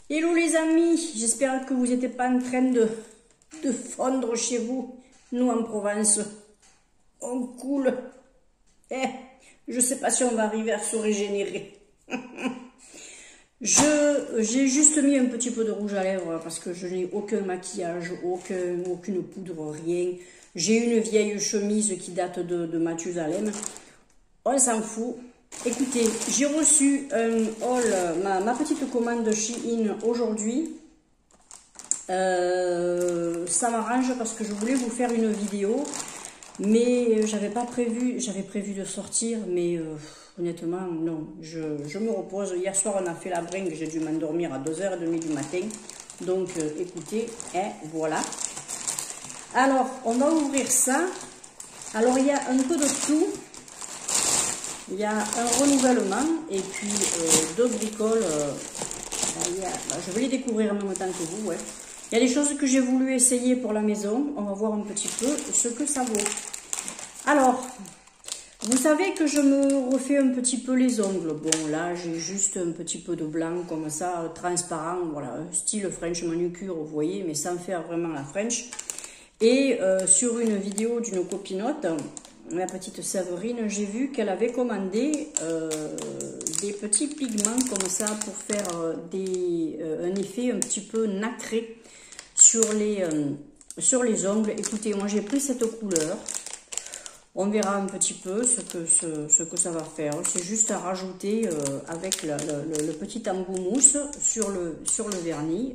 Hello les amis, j'espère que vous n'êtes pas en train de fondre chez vous. Nous en Provence, on coule. Je sais pas si on va arriver à se régénérer. J'ai juste mis un petit peu de rouge à lèvres parce que je n'ai aucun maquillage, aucune poudre, rien. J'ai une vieille chemise qui date de Mathusalem. On s'en fout. Écoutez, j'ai reçu un haul, ma petite commande Shein aujourd'hui. Ça m'arrange parce que je voulais vous faire une vidéo, mais j'avais prévu de sortir, mais honnêtement, non, je me repose. Hier soir, on a fait la bringue, j'ai dû m'endormir à 2h30 du matin. Donc, écoutez, voilà. Alors, on va ouvrir ça. Alors, il y a un peu de tout. Il y a un renouvellement et puis deux bricoles. Je vais les découvrir en même temps que vous. Ouais. Il y a des choses que j'ai voulu essayer pour la maison. On va voir un petit peu ce que ça vaut. Alors, vous savez que je me refais un petit peu les ongles. Bon, là, j'ai juste un petit peu de blanc comme ça, transparent. Voilà, style French manucure, vous voyez, mais sans faire vraiment la French. Et sur une vidéo d'une copinote, ma petite Séverine, j'ai vu qu'elle avait commandé des petits pigments comme ça pour faire un effet un petit peu nacré sur les ongles. Écoutez, moi j'ai pris cette couleur. On verra un petit peu ce que ça va faire. C'est juste à rajouter avec le petit embout mousse sur le vernis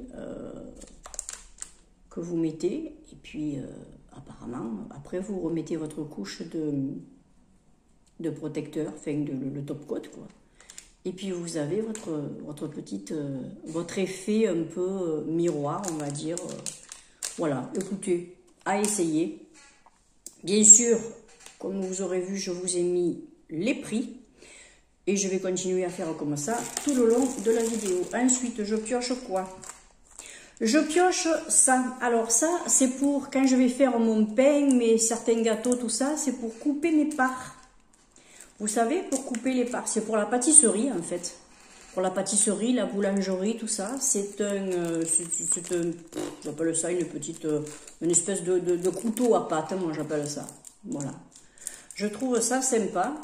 que vous mettez. Et puis... apparemment, après vous remettez votre couche de protecteur, enfin le top coat quoi. Et puis vous avez votre effet un peu miroir, on va dire. Voilà, écoutez, à essayer. Bien sûr, comme vous aurez vu, je vous ai mis les prix. Et je vais continuer à faire comme ça tout le long de la vidéo. Ensuite, je pioche quoi? Je pioche ça. Alors ça, c'est pour quand je vais faire mon pain, certains gâteaux, tout ça, c'est pour couper mes parts. Vous savez, pour couper les parts, c'est pour la pâtisserie en fait. Pour la pâtisserie, la boulangerie, tout ça, j'appelle ça une espèce de couteau à pâte, moi j'appelle ça. Voilà. Je trouve ça sympa.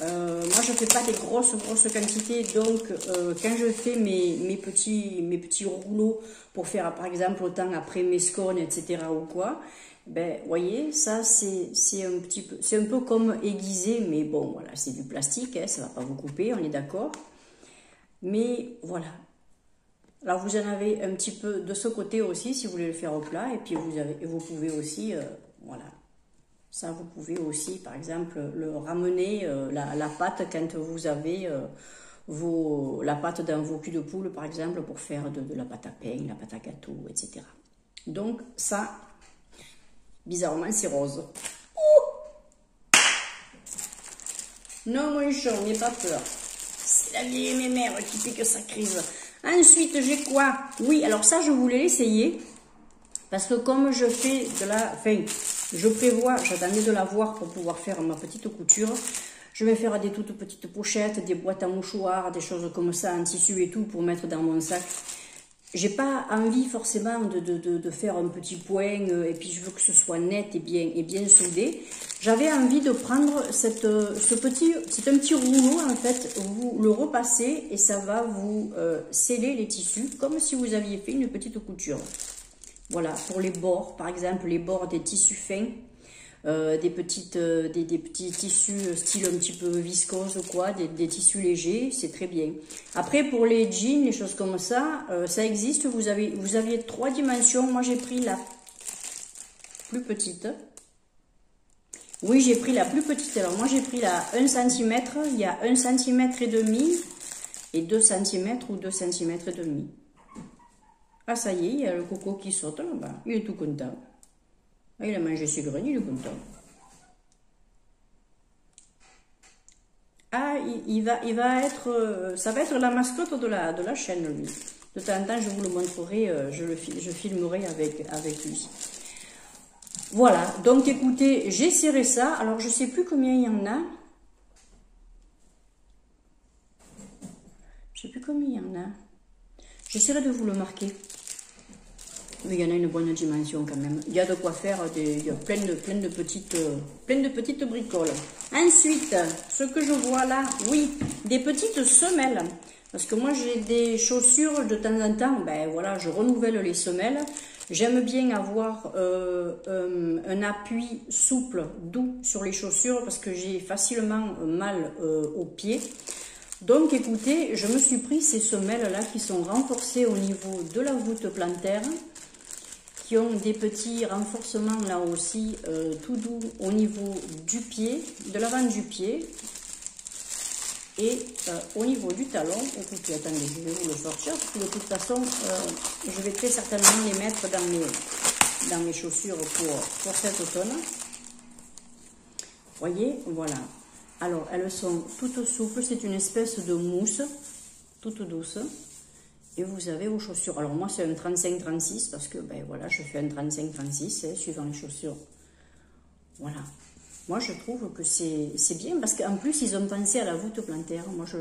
Moi je fais pas des grosses quantités, donc quand je fais mes petits rouleaux pour faire par exemple autant après mes scones etc ou quoi, ben voyez ça c'est un peu comme aiguisé, mais bon voilà, c'est du plastique, hein, ça va pas vous couper, on est d'accord, mais voilà. Alors vous en avez un petit peu de ce côté aussi si vous voulez le faire au plat, et puis vous pouvez aussi voilà. Ça, vous pouvez aussi, par exemple, le ramener la pâte quand vous avez la pâte dans vos culs de poule, par exemple, pour faire de la pâte à pain, la pâte à gâteau, etc. Donc, ça, bizarrement, c'est rose. Ouh, non, mon chat, n'aie pas peur. C'est la vieille mémère qui fait que ça crise. Ensuite, j'ai quoi? Oui, alors ça, je voulais l'essayer. Parce que comme je fais je prévois, j'attendais de la voir pour pouvoir faire ma petite couture. Je vais faire des toutes petites pochettes, des boîtes à mouchoirs, des choses comme ça en tissu et tout pour mettre dans mon sac. J'ai pas envie forcément de faire un petit point et puis je veux que ce soit net et bien soudé. J'avais envie de prendre c'est un petit rouleau en fait, vous le repassez et ça va vous sceller les tissus comme si vous aviez fait une petite couture. Voilà, pour les bords, par exemple, les bords des tissus fins, des petits tissus style un petit peu viscose ou quoi, des tissus légers, c'est très bien. Après, pour les jeans, les choses comme ça, ça existe, vous aviez 3 dimensions. Moi, j'ai pris la plus petite. Oui, j'ai pris la plus petite. Alors, moi, j'ai pris la 1 cm, il y a 1 cm et demi et 2 cm ou 2 cm et demi. Ah, ça y est, il y a le coco qui saute là-bas. Il est tout content. Ah, il a mangé ses graines, il est content. Ah, ça va être la mascotte de la chaîne, lui. De temps en temps, je vous le montrerai, je filmerai avec lui. Voilà, donc écoutez, j'ai serré ça. Alors, je ne sais plus combien il y en a. Je ne sais plus combien il y en a. J'essaierai de vous le marquer. Mais il y en a une bonne dimension quand même. Il y a de quoi faire, il y a plein de petites bricoles. Ensuite, ce que je vois là, oui, des petites semelles. Parce que moi j'ai des chaussures de temps en temps, ben voilà, je renouvelle les semelles. J'aime bien avoir un appui souple, doux sur les chaussures parce que j'ai facilement mal aux pieds. Donc écoutez, je me suis pris ces semelles là qui sont renforcées au niveau de la voûte plantaire, qui ont des petits renforcements là aussi tout doux au niveau du pied, de l'avant du pied. Et au niveau du talon, écoutez, attendez, je vais vous le sortir, parce que de toute façon, je vais très certainement les mettre dans mes chaussures pour cet automne. Voyez, voilà. Alors, elles sont toutes souples, c'est une espèce de mousse, toute douce. Et vous avez vos chaussures. Alors moi, c'est un 35-36, parce que, ben voilà, je fais un 35-36, suivant les chaussures. Voilà. Moi, je trouve que c'est bien, parce qu'en plus, ils ont pensé à la voûte plantaire. Moi, je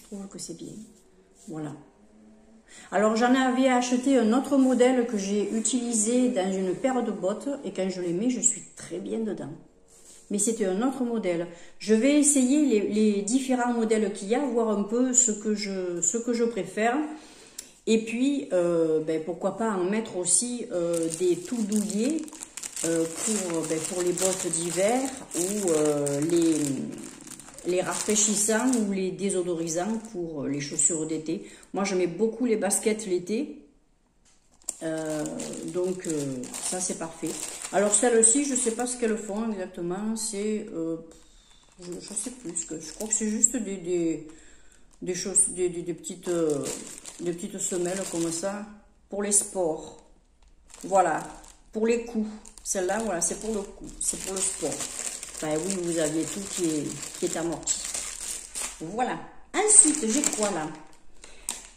trouve que c'est bien. Voilà. Alors, j'en avais acheté un autre modèle que j'ai utilisé dans une paire de bottes, et quand je les mets, je suis très bien dedans. Mais c'était un autre modèle. Je vais essayer les différents modèles qu'il y a, voir un peu ce que je préfère. Et puis, ben, pourquoi pas en mettre aussi des tout douillés, pour les bottes d'hiver ou les rafraîchissants ou les désodorisants pour les chaussures d'été. Moi, je mets beaucoup les baskets l'été. Donc, ça, c'est parfait. Alors, celles-ci, je ne sais pas ce qu'elles font exactement. C'est, je ne sais plus. Je crois que c'est juste des petites semelles comme ça pour les sports. Voilà, pour les coups. Celle-là, voilà, c'est pour le coup, c'est pour le sport. Ben oui, vous aviez tout qui est amorti. Voilà. Ensuite, j'ai quoi là?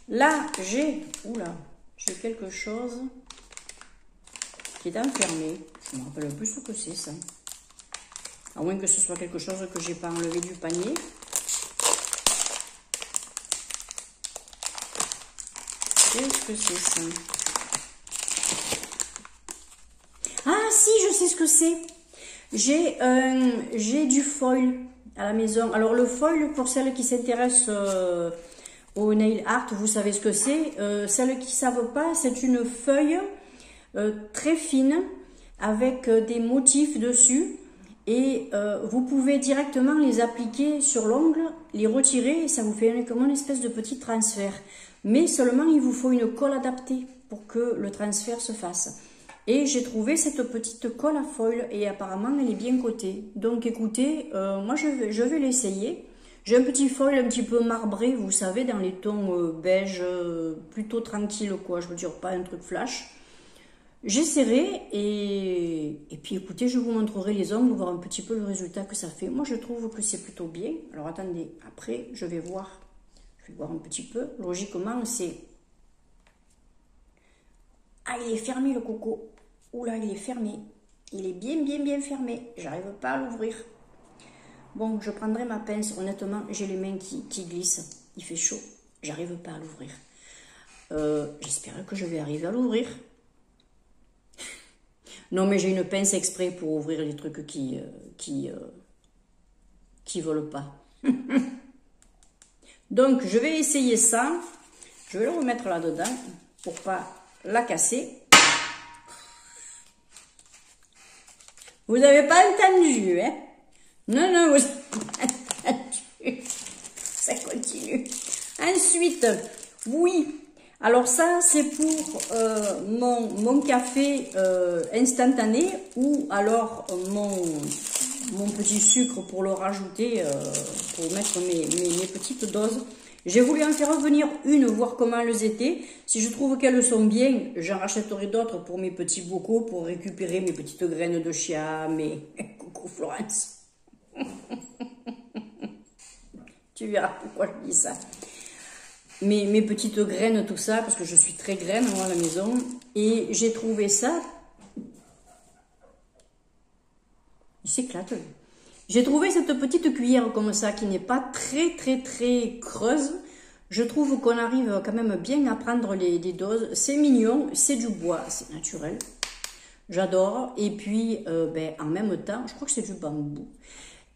Là, j'ai quelque chose qui est enfermé. Je ne me rappelle plus ce que c'est, ça. À moins que ce soit quelque chose que j'ai pas enlevé du panier. Qu'est-ce que c'est, ça? Ah si, je sais ce que c'est. J'ai du foil à la maison. Alors le foil, pour celles qui s'intéressent au nail art, vous savez ce que c'est. Celles qui ne savent pas, c'est une feuille très fine avec des motifs dessus. Et vous pouvez directement les appliquer sur l'ongle, les retirer et ça vous fait comme une espèce de petit transfert. Mais seulement il vous faut une colle adaptée pour que le transfert se fasse. Et j'ai trouvé cette petite colle à foil et apparemment elle est bien cotée. Donc écoutez, moi je vais l'essayer. J'ai un petit foil un petit peu marbré, vous savez, dans les tons beige, plutôt tranquille quoi, je veux dire pas un truc flash. J'essaierai et puis écoutez, je vous montrerai les ongles, voir un petit peu le résultat que ça fait. Moi je trouve que c'est plutôt bien. Alors attendez, après je vais voir un petit peu. Logiquement c'est... Ah, il est fermé le coco. Oula, il est fermé. Il est bien fermé. J'arrive pas à l'ouvrir. Bon, je prendrai ma pince. Honnêtement, j'ai les mains qui glissent. Il fait chaud. J'arrive pas à l'ouvrir. J'espère que je vais arriver à l'ouvrir. Non, mais j'ai une pince exprès pour ouvrir les trucs qui veulent pas. Donc, je vais essayer ça. Je vais le remettre là-dedans pour pas la casser. Vous n'avez pas entendu, hein? Non, vous n'avez pas entendu. Ça continue. Ensuite, oui. Alors ça, c'est pour mon café instantané ou alors mon petit sucre pour le rajouter, pour mettre mes petites doses. J'ai voulu en faire revenir une, voir comment elles étaient. Si je trouve qu'elles sont bien, j'en rachèterai d'autres pour mes petits bocaux, pour récupérer mes petites graines de chia, coucou Florence. Tu verras pourquoi je dis ça. Mes petites graines, tout ça, parce que je suis très graine, moi, à la maison. Et j'ai trouvé ça. Il s'éclate, lui. J'ai trouvé cette petite cuillère comme ça, qui n'est pas très creuse. Je trouve qu'on arrive quand même bien à prendre les doses. C'est mignon, c'est du bois, c'est naturel. J'adore. Et puis, ben, en même temps, je crois que c'est du bambou.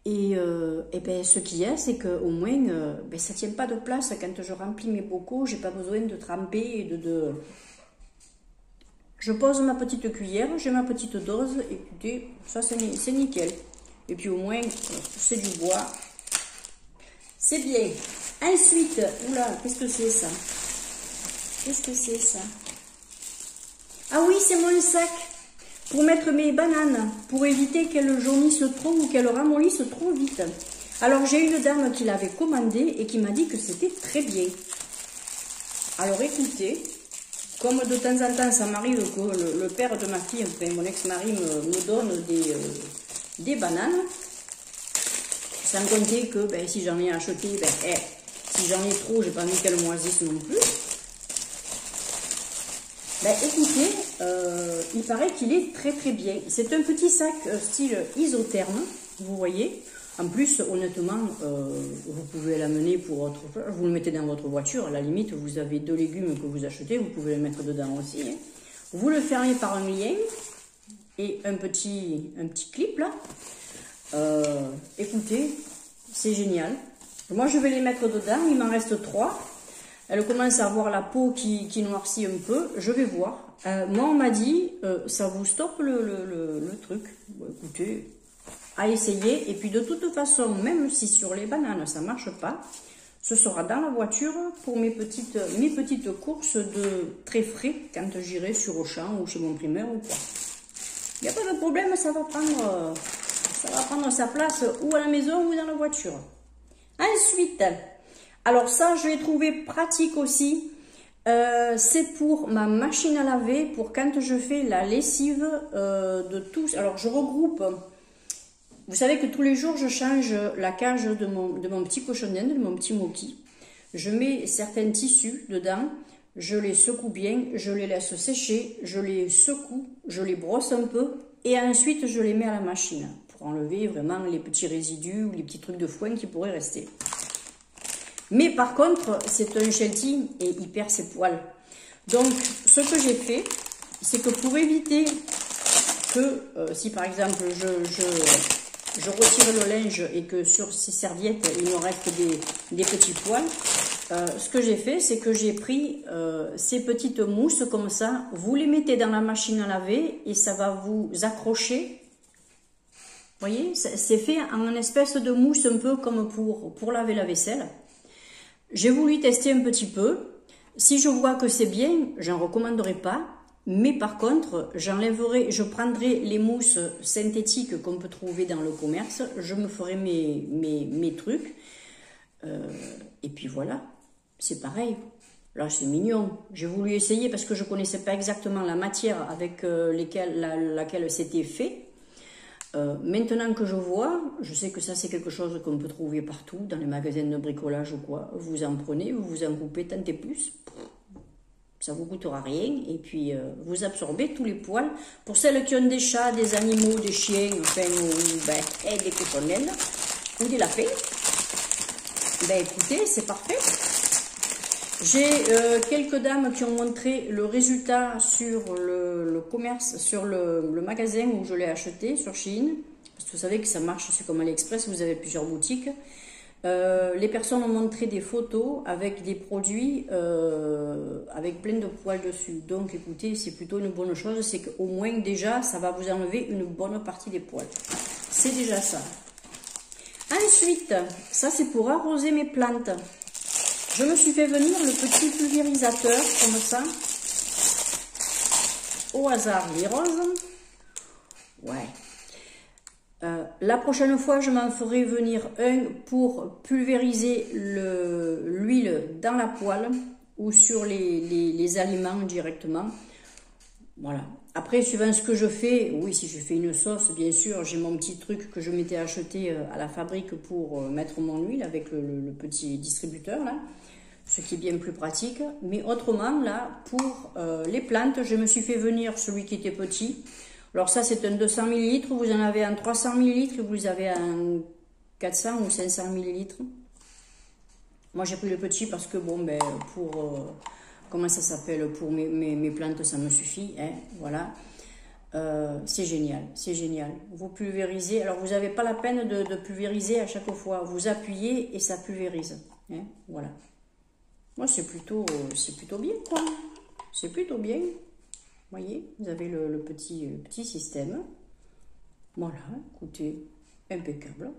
Et ben, ce qu'il y a, c'est qu'au moins, ben, ça ne tient pas de place. Quand je remplis mes bocaux, j'ai pas besoin de tremper et Je pose ma petite cuillère, j'ai ma petite dose. Écoutez, ça c'est nickel. Et puis au moins, c'est du bois. C'est bien. Ensuite, oula, qu'est-ce que c'est ça? Qu'est-ce que c'est ça? Ah oui, c'est mon sac pour mettre mes bananes, pour éviter qu'elles jaunissent trop ou qu'elles ramollissent trop vite. Alors j'ai une dame qui l'avait commandé et qui m'a dit que c'était très bien. Alors écoutez, comme de temps en temps ça m'arrive que le père de ma fille, enfin, mon ex-mari me donne des bananes, sans compter que ben, si j'en ai acheté, ben, si j'en ai trop, j'ai pas envie qu'elles moisissent non plus. Ben, écoutez, il paraît qu'il est très très bien. C'est un petit sac style isotherme, vous voyez. En plus, honnêtement, vous pouvez l'amener pour autre chose. Vous le mettez dans votre voiture. À la limite, vous avez 2 légumes que vous achetez, vous pouvez les mettre dedans aussi. Hein. Vous le fermez par un lien et un petit clip là. Écoutez, c'est génial. Moi, je vais les mettre dedans. Il m'en reste 3. Elle commence à avoir la peau qui noircit un peu. Je vais voir. Moi, on m'a dit, ça vous stoppe le truc. Bon, écoutez, à essayer. Et puis, de toute façon, même si sur les bananes, ça ne marche pas, ce sera dans la voiture pour mes petites courses de très frais quand j'irai sur Auchan ou chez mon primeur ou quoi. Il n'y a pas de problème, ça va prendre sa place ou à la maison ou dans la voiture. Ensuite, alors ça, je l'ai trouvé pratique aussi. C'est pour ma machine à laver, pour quand je fais la lessive de tous. Alors, je regroupe. Vous savez que tous les jours, je change la cage de mon petit cochon d'Inde, de mon petit moki. Je mets certains tissus dedans. Je les secoue bien, je les laisse sécher, je les secoue, je les brosse un peu. Et ensuite, je les mets à la machine pour enlever vraiment les petits résidus ou les petits trucs de foin qui pourraient rester. Mais par contre, c'est un sheltie et il perd ses poils. Donc, ce que j'ai fait, c'est que pour éviter que, si par exemple, je retire le linge et que sur ces serviettes, il me reste des petits poils, ce que j'ai fait, c'est que j'ai pris ces petites mousses comme ça, vous les mettez dans la machine à laver et ça va vous accrocher. Vous voyez, c'est fait en une espèce de mousse un peu comme pour laver la vaisselle. J'ai voulu tester un petit peu. Si je vois que c'est bien, j'en recommanderai pas. Mais par contre, je prendrai les mousses synthétiques qu'on peut trouver dans le commerce. Je me ferai mes trucs. Et puis voilà, c'est pareil. Là, c'est mignon. J'ai voulu essayer parce que je connaissais pas exactement la matière avec laquelle c'était fait. Maintenant que je vois, je sais que ça c'est quelque chose qu'on peut trouver partout, dans les magasins de bricolage ou quoi. Vous en prenez, vous en coupez tant et plus. Ça vous coûtera rien. Et puis vous absorbez tous les poils. Pour celles qui ont des chats, des animaux, des chiens, enfin, ou des cochonnettes ou des lapins, ben écoutez, c'est parfait. J'ai quelques dames qui ont montré le résultat sur le commerce, sur le magasin où je l'ai acheté, sur Shein. Parce que vous savez que ça marche, c'est comme AliExpress, vous avez plusieurs boutiques. Les personnes ont montré des photos avec des produits avec plein de poils dessus. Donc écoutez, c'est plutôt une bonne chose, c'est qu'au moins déjà, ça va vous enlever une bonne partie des poils. C'est déjà ça. Ensuite, ça c'est pour arroser mes plantes. Je me suis fait venir le petit pulvérisateur, comme ça, au hasard, les roses. Ouais. La prochaine fois, je m'en ferai venir un pour pulvériser l'huile dans la poêle ou sur les aliments directement. Voilà. Après, suivant ce que je fais, oui, si je fais une sauce, bien sûr, j'ai mon petit truc que je m'étais acheté à la fabrique pour mettre mon huile avec le petit distributeur, là, ce qui est bien plus pratique. Mais autrement, là, pour les plantes, je me suis fait venir celui qui était petit. Alors ça, c'est un 200 ml, vous en avez un 300 ml, vous avez un 400 ou 500 ml. Moi, j'ai pris le petit parce que, bon, ben, pour, comment ça s'appelle, pour mes plantes, ça me suffit, hein, voilà. C'est génial, c'est génial. Vous pulvérisez, alors vous n'avez pas la peine de pulvériser à chaque fois. Vous appuyez et ça pulvérise, hein, voilà. Moi, c'est plutôt bien, quoi. C'est plutôt bien. Vous voyez, vous avez le petit système. Voilà, écoutez, impeccable.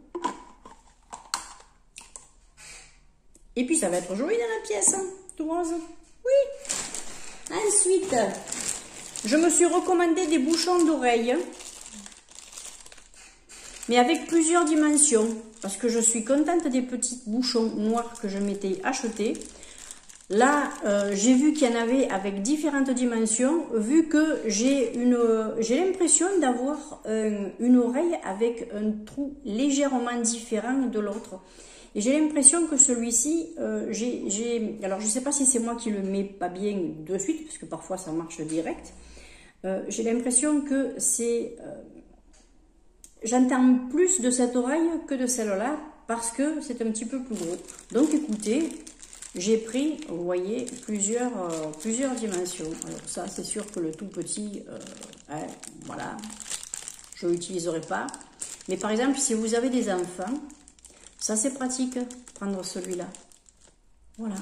Et puis, ça va être joli dans la pièce, hein, tout rose. Oui. Ensuite, je me suis recommandé des bouchons d'oreilles, mais avec plusieurs dimensions, parce que je suis contente des petits bouchons noirs que je m'étais achetés. Là, j'ai vu qu'il y en avait avec différentes dimensions, vu que j'ai l'impression d'avoir une oreille avec un trou légèrement différent de l'autre. Et j'ai l'impression que celui-ci, alors je ne sais pas si c'est moi qui le mets pas bien de suite, parce que parfois ça marche direct. J'ai l'impression que c'est... j'entends plus de cette oreille que de celle-là, parce que c'est un petit peu plus gros. Donc écoutez... J'ai pris, vous voyez, plusieurs dimensions. Alors ça, c'est sûr que le tout petit, hein, voilà, je ne l'utiliserai pas. Mais par exemple, si vous avez des enfants, ça c'est pratique, prendre celui-là. Voilà.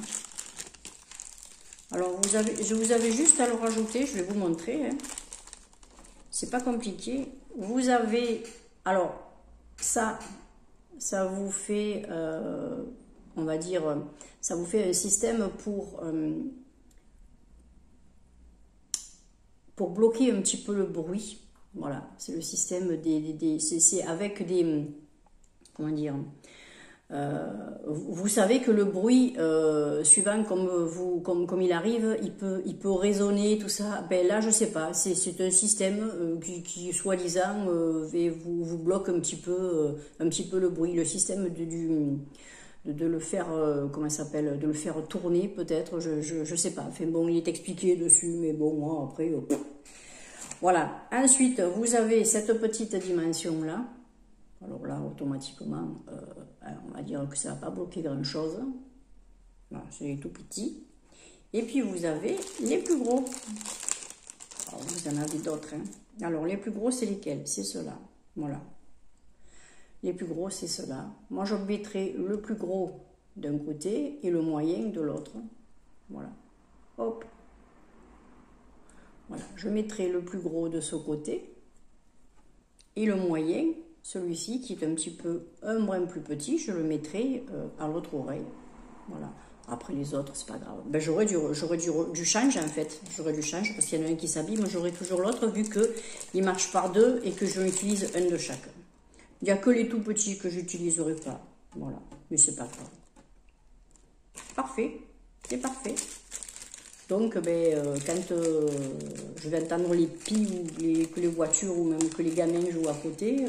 Alors, je vous avais juste à le rajouter, je vais vous montrer. Hein. C'est pas compliqué. Vous avez, alors, ça vous fait... on va dire, ça vous fait un système pour bloquer un petit peu le bruit. Voilà, c'est le système c'est avec des, comment dire, vous savez que le bruit, suivant comme il arrive, il peut résonner, tout ça. Ben là, je sais pas, c'est un système qui soi-disant, vous bloque un petit peu le bruit. Le système de le faire, comment ça s'appelle, de le faire tourner peut-être, je sais pas. Enfin bon, il est expliqué dessus, mais bon, moi après, voilà. Ensuite, vous avez cette petite dimension là. Alors là, automatiquement, on va dire que ça va pas bloquer grand chose. Voilà, c'est tout petit. Et puis vous avez les plus gros. Alors, vous en avez d'autres. Hein. Alors les plus gros, c'est lesquels? C'est ceux-là. Voilà. Les plus gros, c'est ceux-là. Moi, je mettrai le plus gros d'un côté et le moyen de l'autre. Voilà. Hop. Voilà. Je mettrai le plus gros de ce côté. Et le moyen, celui-ci, qui est un brin plus petit, je le mettrai à l'autre oreille. Voilà. Après les autres, c'est pas grave. Ben, j'aurais du change, en fait. J'aurais du change, parce qu'il y en a un qui s'abîme. J'aurai toujours l'autre, vu qu'il marche par deux et que je utilise un de chaque. Il n'y a que les tout petits que j'utiliserai pas. Voilà. Mais c'est pas grave. Parfait. C'est parfait. Donc, ben, quand je vais entendre les pies ou que les voitures ou même que les gamins jouent à côté,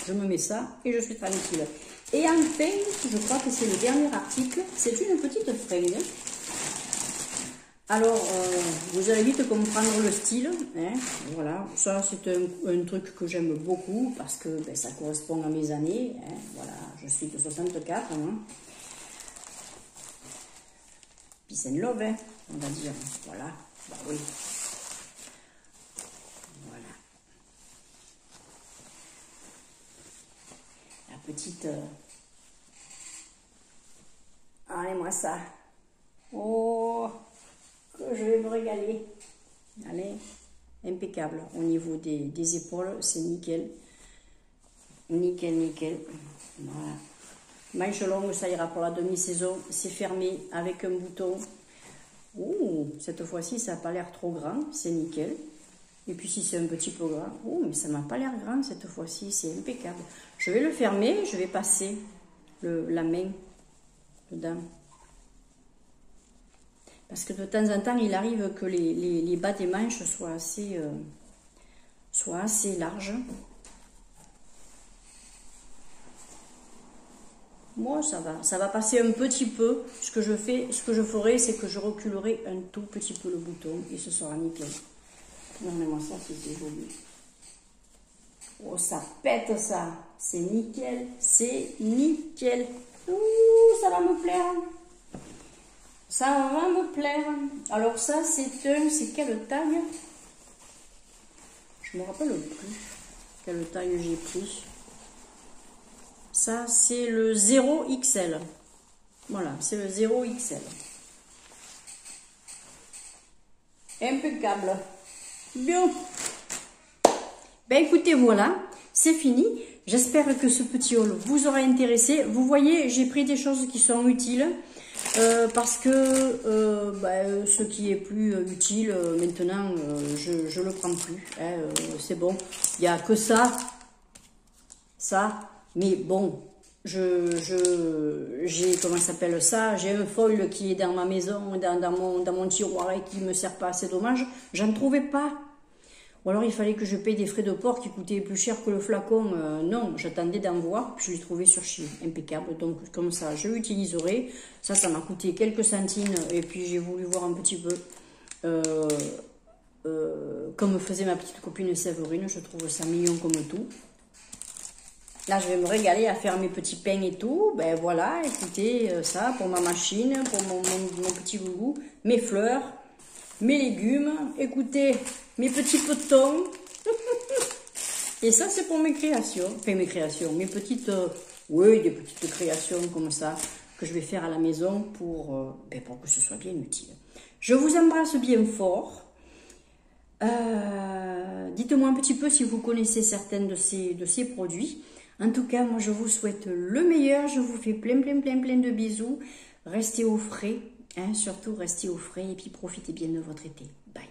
je me mets ça et je suis tranquille. Et enfin, je crois que c'est le dernier article. C'est une petite fringue. Alors, vous allez vite comprendre le style. Hein, voilà, ça c'est un truc que j'aime beaucoup parce que ben, ça correspond à mes années. Hein, voilà, je suis de 64. Hein. Peace and love, hein, on va dire. Voilà, bah oui. Voilà. La petite... Allez-moi ça. Oh, que je vais me régaler. Allez, impeccable. Au niveau des épaules, c'est nickel. Nickel, nickel. Voilà. Manche longue, ça ira pour la demi-saison. C'est fermé avec un bouton. Ouh, cette fois-ci, ça n'a pas l'air trop grand. C'est nickel. Et puis si c'est un petit peu grand. Ouh, mais ça m'a pas l'air grand cette fois-ci. C'est impeccable. Je vais le fermer. Je vais passer la main dedans. Parce que de temps en temps, il arrive que les bas des manches soient assez larges. Moi, ça va passer un petit peu. Ce que je ferai, c'est que je reculerai un tout petit peu le bouton et ce sera nickel. Regardez-moi ça, c'est joli. Oh, ça pète ça. C'est nickel. C'est nickel. Ouh, ça va me plaire. Ça va me plaire. Alors ça, c'est quelle taille? Je me rappelle plus quelle taille j'ai pris. Ça, c'est le 0XL. Voilà, c'est le 0XL. Impeccable. Bien. Ben écoutez, voilà, c'est fini. J'espère que ce petit haul vous aura intéressé. Vous voyez, j'ai pris des choses qui sont utiles. Parce que ce qui est plus utile, maintenant, je le prends plus. Hein, c'est bon. Il n'y a que ça. Mais bon, j'ai, comment ça s'appelle ça? J'ai un foil qui est dans ma maison, dans mon tiroir et qui me sert pas, c'est dommage. J'en trouvais pas. Ou alors il fallait que je paye des frais de port qui coûtaient plus cher que le flacon. Non, j'attendais d'en voir, puis je l'ai trouvé sur Chine, impeccable. Donc comme ça, je l'utiliserai. Ça m'a coûté quelques centimes et puis j'ai voulu voir un petit peu comme faisait ma petite copine Séverine. Je trouve ça mignon comme tout. Là, je vais me régaler à faire mes petits pains et tout. Ben voilà, écoutez, ça pour ma machine, pour mon petit gougou, mes fleurs, mes légumes. Écoutez, mes petits potons. Et ça, c'est pour mes créations. Enfin, mes créations, mes petites... oui, des petites créations comme ça que je vais faire à la maison pour que ce soit bien utile. Je vous embrasse bien fort. Dites-moi un petit peu si vous connaissez certains de ces produits. En tout cas, moi, je vous souhaite le meilleur. Je vous fais plein de bisous. Restez au frais. Hein, surtout, restez au frais et puis profitez bien de votre été. Bye.